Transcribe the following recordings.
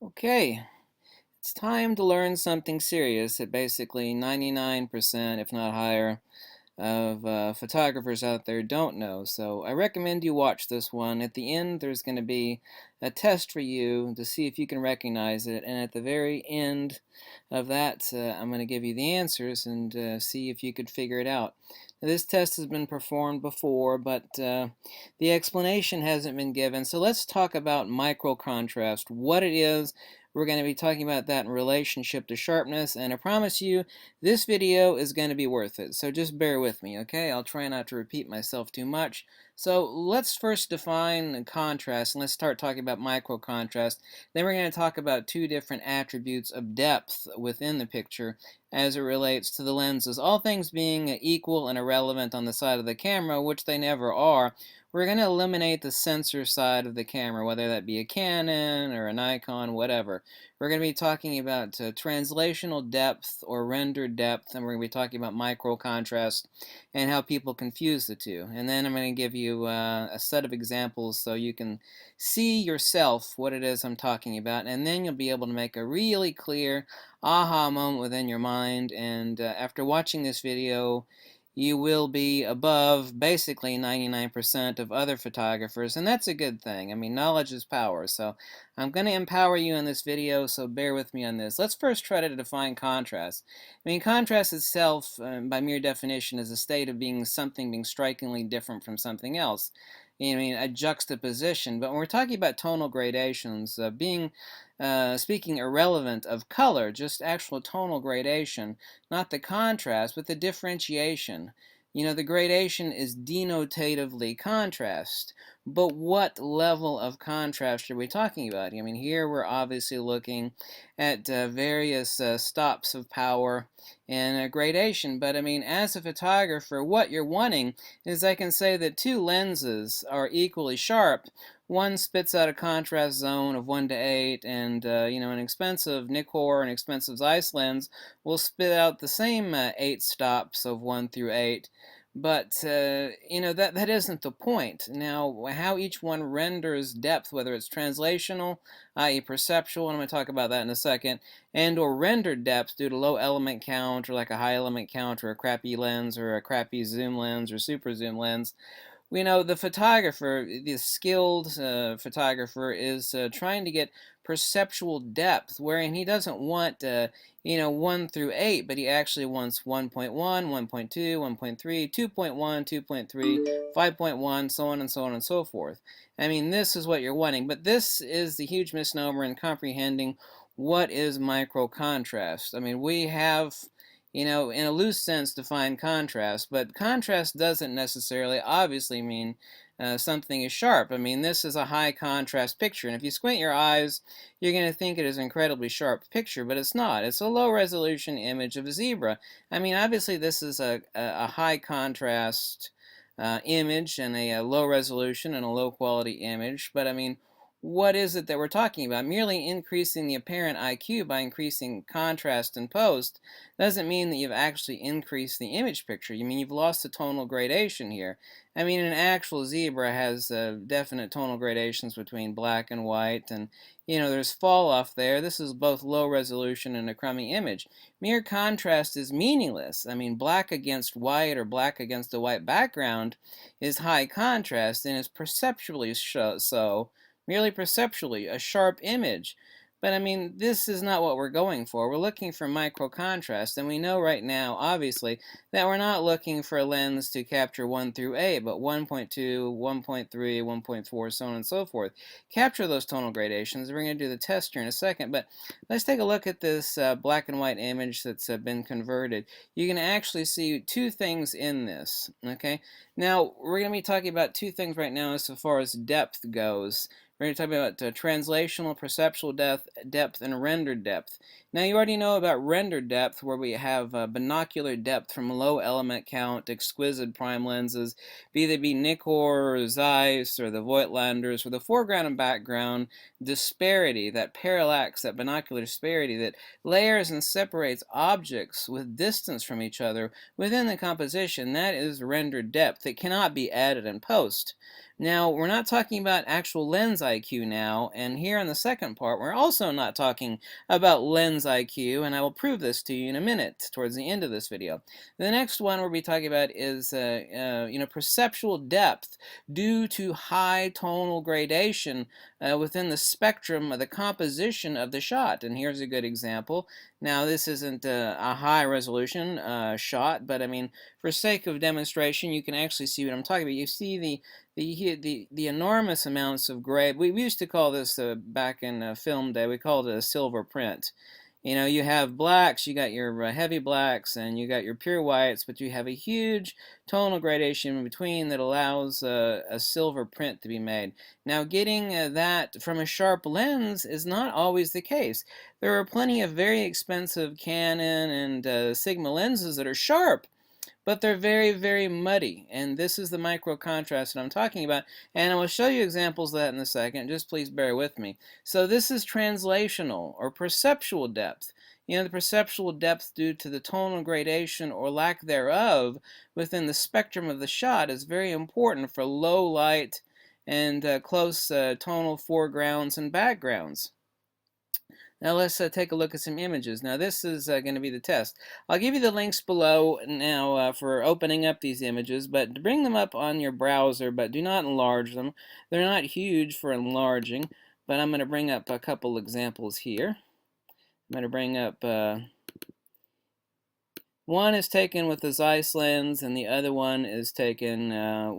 Okay, it's time to learn something serious that basically 99%, if not higher, of photographers out there don't know. So I recommend you watch this one. At the end, there's going to be a test for you to see if you can recognize it. And at the very end of that, I'm going to give you the answers and see if you could figure it out. Now, this test has been performed before, but the explanation hasn't been given. So let's talk about micro contrast, what it is. We're going to be talking about that in relationship to sharpness, and I promise you this video is going to be worth it, so just bear with me, okay? I'll try not to repeat myself too much. So let's first define contrast, and let's start talking about micro contrast. Then we're going to talk about two different attributes of depth within the picture as it relates to the lenses. All things being equal and irrelevant on the side of the camera, which they never are, we're going to eliminate the sensor side of the camera, whether that be a Canon or a Nikon, whatever. We're going to be talking about translational depth or rendered depth, and we're going to be talking about micro contrast and how people confuse the two. And then I'm going to give you a set of examples so you can see yourself what it is I'm talking about, and then you'll be able to make a really clear aha moment within your mind. And after watching this video, you will be above basically 99% of other photographers, and that's a good thing. I mean, knowledge is power, so I'm going to empower you in this video, so bear with me on this. Let's first try to define contrast. I mean, contrast itself, by mere definition, is a state of something being strikingly different from something else. I mean, a juxtaposition. But when we're talking about tonal gradations, speaking irrelevant of color, just actual tonal gradation, not the contrast, but the differentiation. You know, the gradation is denotatively contrast. But what level of contrast are we talking about? I mean, here we're obviously looking at various stops of power and gradation. But I mean, as a photographer, what you're wanting is I can say that two lenses are equally sharp. One spits out a contrast zone of 1 to 8, and you know, an expensive Nikkor, an expensive Zeiss lens will spit out the same 8 stops of 1 through 8. But you know, that isn't the point. Now, how each one renders depth, whether it's translational, i.e. perceptual, and I'm going to talk about that in a second, and or rendered depth due to low element count, or like a high element count, or a crappy lens, or a crappy zoom lens, or super zoom lens. You know, the photographer, the skilled photographer, is trying to get perceptual depth, wherein he doesn't want, you know, 1 through 8, but he actually wants 1.1, 1.2, 1.3, 2.1, 2.3, 5.1, so on and so on and so forth. I mean, this is what you're wanting, but this is the huge misnomer in comprehending what is micro contrast. I mean, we have, you know, in a loose sense, define contrast, but contrast doesn't necessarily obviously mean something is sharp. I mean, this is a high contrast picture, and if you squint your eyes, you're going to think it is an incredibly sharp picture, but it's not. It's a low resolution image of a zebra. I mean, obviously, this is a high contrast image and a low resolution and a low quality image, but I mean, what is it that we're talking about? Merely increasing the apparent IQ by increasing contrast in post doesn't mean that you've actually increased the image picture. You mean you've lost the tonal gradation here. I mean, an actual zebra has definite tonal gradations between black and white, and you know, there's fall off there. This is both low resolution and a crummy image. Mere contrast is meaningless. I mean, black against white or black against a white background is high contrast and is perceptually so, merely perceptually, a sharp image. But I mean, this is not what we're going for. We're looking for micro contrast, and we know right now, obviously, that we're not looking for a lens to capture 1 through 8, but 1.2, 1.3, 1.4, so on and so forth. Capture those tonal gradations. We're going to do the test here in a second, but let's take a look at this black and white image that's been converted. You can actually see two things in this, okay? Now, we're going to be talking about two things right now as far as depth goes. We're going to talk about translational, perceptual depth, and rendered depth. Now, you already know about rendered depth, where we have binocular depth from low element count, exquisite prime lenses, be they be Nikkor or Zeiss or the Voigtlanders, where the foreground and background disparity, that parallax, that binocular disparity that layers and separates objects with distance from each other within the composition, that is rendered depth. It cannot be added in post. Now, we're not talking about actual lens IQ now, and here in the second part, we're also not talking about lens IQ, and I will prove this to you in a minute, towards the end of this video. The next one we'll be talking about is, perceptual depth due to high tonal gradation within the spectrum of the composition of the shot. And here's a good example. Now, this isn't a high resolution shot, but I mean, for sake of demonstration, you can actually see what I'm talking about. You see the enormous amounts of gray. We used to call this back in film day. We called it a silver print. You know, you have blacks, you got your heavy blacks, and you got your pure whites, but you have a huge tonal gradation in between that allows a silver print to be made. Now, getting that from a sharp lens is not always the case. There are plenty of very expensive Canon and Sigma lenses that are sharp, but they're very, very muddy. And this is the micro contrast that I'm talking about. And I will show you examples of that in a second. Just please bear with me. So this is translational or perceptual depth. You know, the perceptual depth due to the tonal gradation or lack thereof within the spectrum of the shot is very important for low light and close tonal foregrounds and backgrounds. Now let's take a look at some images. Now this is going to be the test. I'll give you the links below now for opening up these images, but bring them up on your browser, but do not enlarge them. They're not huge for enlarging, but I'm going to bring up a couple examples here. I'm going to bring up one is taken with the Zeiss lens, and the other one is taken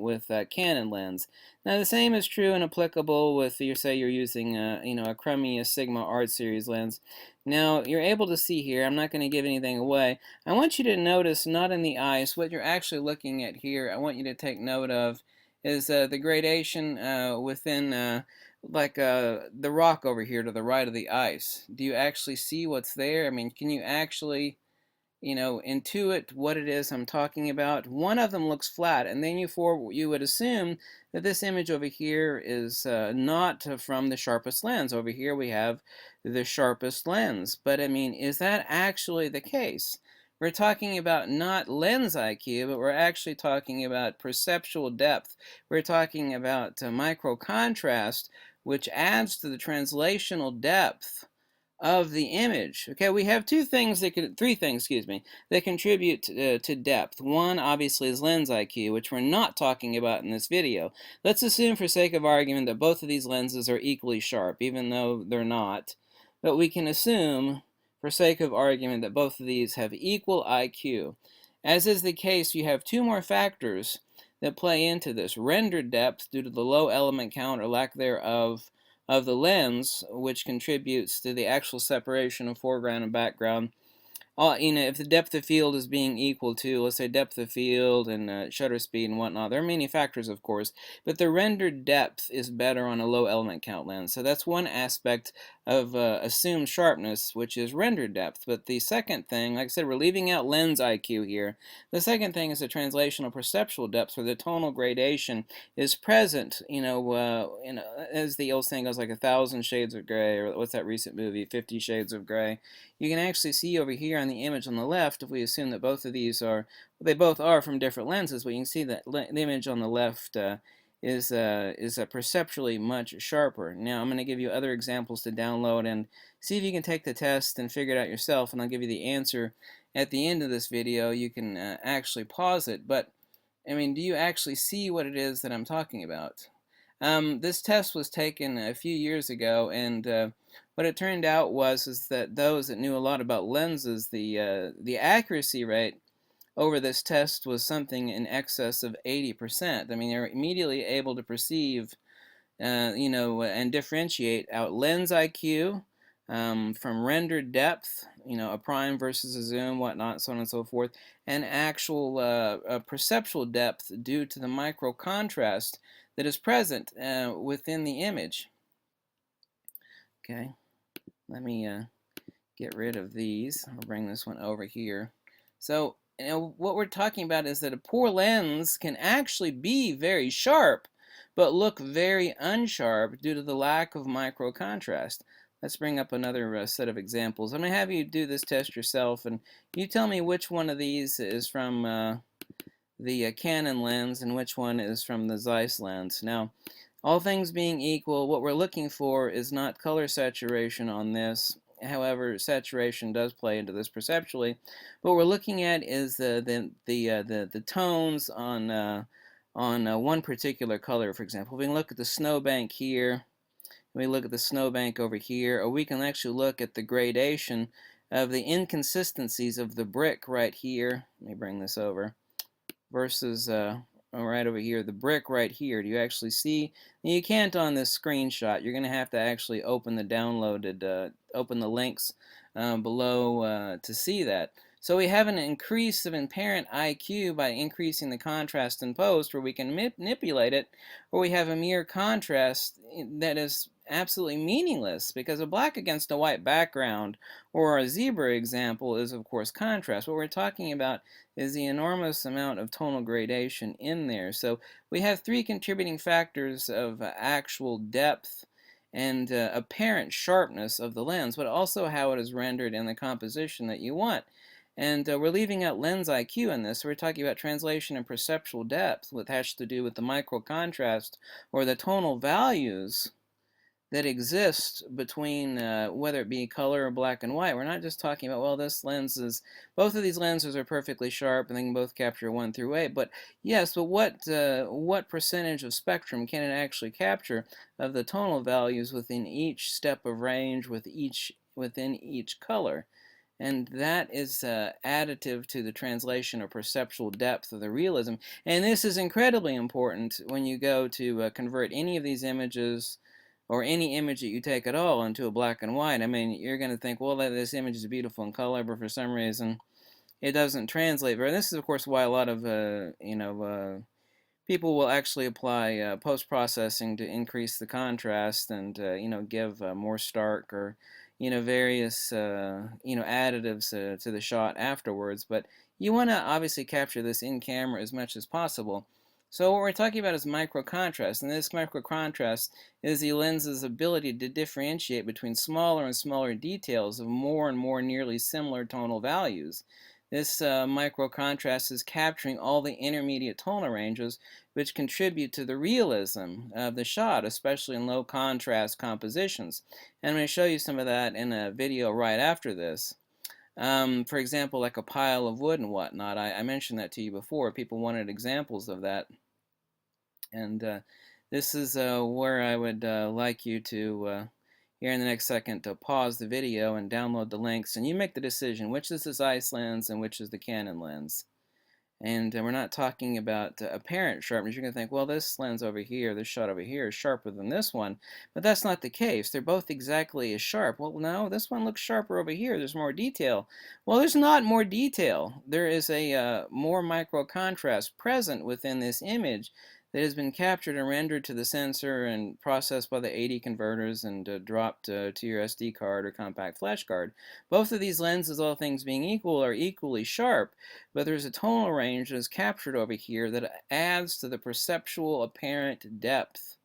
with a Canon lens. Now, the same is true and applicable with, say, you're using, a Chromie Sigma Art Series lens. Now, you're able to see here, I'm not going to give anything away. I want you to notice, not in the eyes, what you're actually looking at here, I want you to take note of, is the gradation within, the rock over here to the right of the ice. Do you actually see what's there? I mean, can you actually intuit what it is I'm talking about? One of them looks flat, and then you would assume that this image over here is not from the sharpest lens. Over here we have the sharpest lens. But I mean, is that actually the case? We're talking about not lens IQ, but we're actually talking about perceptual depth. We're talking about micro contrast, which adds to the translational depth of the image. Okay, we have three things, excuse me, that contribute to depth. One, obviously, is lens IQ, which we're not talking about in this video. Let's assume, for sake of argument, that both of these lenses are equally sharp, even though they're not. But we can assume, for sake of argument, that both of these have equal IQ. As is the case, you have two more factors that play into this. Rendered depth, due to the low element count or lack thereof of the lens, which contributes to the actual separation of foreground and background. If the depth of field is being equal to, let's say, depth of field and shutter speed and whatnot, there are many factors, of course, but the rendered depth is better on a low element count lens. So that's one aspect of assumed sharpness, which is rendered depth. But the second thing, like I said, we're leaving out lens IQ here. The second thing is the translational perceptual depth, where the tonal gradation is present. As the old saying goes, like 1,000 shades of gray, or what's that recent movie, 50 Shades of Gray. You can actually see over here on the image on the left, if we assume that both of these are, they both are from different lenses, but you can see that the image on the left is perceptually much sharper. Now I'm going to give you other examples to download and see if you can take the test and figure it out yourself, and I'll give you the answer at the end of this video. You can actually pause it, but I mean, do you actually see what it is that I'm talking about? This test was taken a few years ago, and what it turned out is that those that knew a lot about lenses, the accuracy rate over this test was something in excess of 80%. I mean, they're immediately able to perceive, and differentiate out lens IQ from rendered depth, a prime versus a zoom, whatnot, so on and so forth, and actual perceptual depth due to the micro contrast that is present within the image. Okay, let me get rid of these. I'll bring this one over here. So, what we're talking about is that a poor lens can actually be very sharp, but look very unsharp due to the lack of micro contrast. Let's bring up another set of examples. I'm going to have you do this test yourself, and you tell me which one of these is from the Canon lens and which one is from the Zeiss lens. Now, all things being equal, what we're looking for is not color saturation on this. However, saturation does play into this perceptually. What we're looking at is the tones on one particular color. For example, we can look at the snowbank here. We look at the snowbank over here, or we can actually look at the gradation of the inconsistencies of the brick right here. Let me bring this over versus right over here, the brick right here. Do you actually see? You can't on this screenshot. You're going to have to actually open the downloaded, open the links below to see that. So we have an increase of apparent IQ by increasing the contrast in post, where we can manipulate it, or we have a mere contrast that is absolutely meaningless, because a black against a white background, or a zebra example, is of course contrast. What we're talking about is the enormous amount of tonal gradation in there. So we have three contributing factors of actual depth and apparent sharpness of the lens, but also how it is rendered in the composition that you want. And we're leaving out lens IQ in this. So we're talking about translation and perceptual depth, which has to do with the micro contrast or the tonal values that exist between whether it be color or black and white. We're not just talking about, well, this lens is, both of these lenses are perfectly sharp and they can both capture 1 through 8. But yes, but what percentage of spectrum can it actually capture of the tonal values within each step of range within each color? And that is additive to the translation or perceptual depth of the realism. And this is incredibly important when you go to convert any of these images, or any image that you take at all, into a black and white. I mean, you're going to think, well, this image is beautiful in color, but for some reason it doesn't translate very. This is, of course, why a lot of people will actually apply post-processing to increase the contrast and give more stark or various additives to the shot afterwards. But you want to obviously capture this in camera as much as possible. So what we're talking about is micro contrast, and this micro contrast is the lens's ability to differentiate between smaller and smaller details of more and more nearly similar tonal values. This micro contrast is capturing all the intermediate tonal ranges, which contribute to the realism of the shot, especially in low contrast compositions. And I'm going to show you some of that in a video right after this. For example, like a pile of wood and whatnot. I mentioned that to you before. People wanted examples of that. And this is where I would like you to, here in the next second, to pause the video and download the links. And you make the decision, which is the Zeiss lens and which is the Canon lens. And we're not talking about apparent sharpness. You're going to think, well, this lens over here, this shot over here is sharper than this one. But that's not the case. They're both exactly as sharp. Well, no, this one looks sharper over here. There's more detail. Well, there's not more detail. There is a more micro contrast present within this image that has been captured and rendered to the sensor and processed by the AD converters and dropped to your SD card or compact flash card. Both of these lenses, all things being equal, are equally sharp, but there's a tonal range that is captured over here that adds to the perceptual apparent depth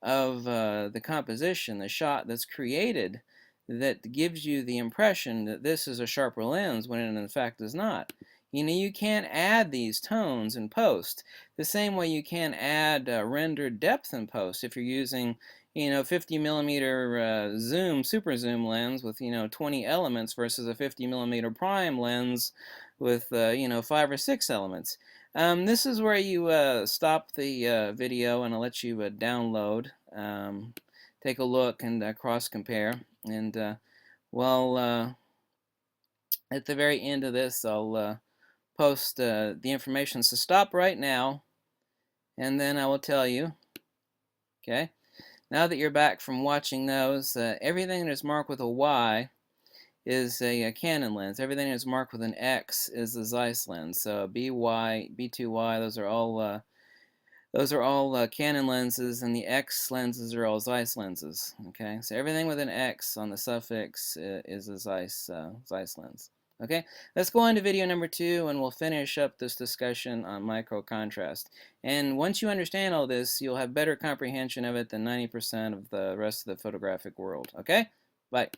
of the composition, the shot that's created, that gives you the impression that this is a sharper lens when it in fact is not. You can't add these tones in post the same way you can add rendered depth in post if you're using 50 millimeter zoom, super zoom lens with 20 elements versus a 50 millimeter prime lens with 5 or 6 elements. This is where you stop the video, and I'll let you download, take a look, and cross compare. And well, at the very end of this, I'll post the information. So stop right now, and then I will tell you. Okay, now that you're back from watching those, everything that is marked with a Y is a Canon lens. Everything that is marked with an X is a Zeiss lens. So BY, B2Y, those are all Canon lenses, and the X lenses are all Zeiss lenses. Okay, so everything with an X on the suffix is a Zeiss lens. Okay, let's go on to video number 2, and we'll finish up this discussion on micro contrast. And once you understand all this, you'll have better comprehension of it than 90% of the rest of the photographic world. Okay, bye.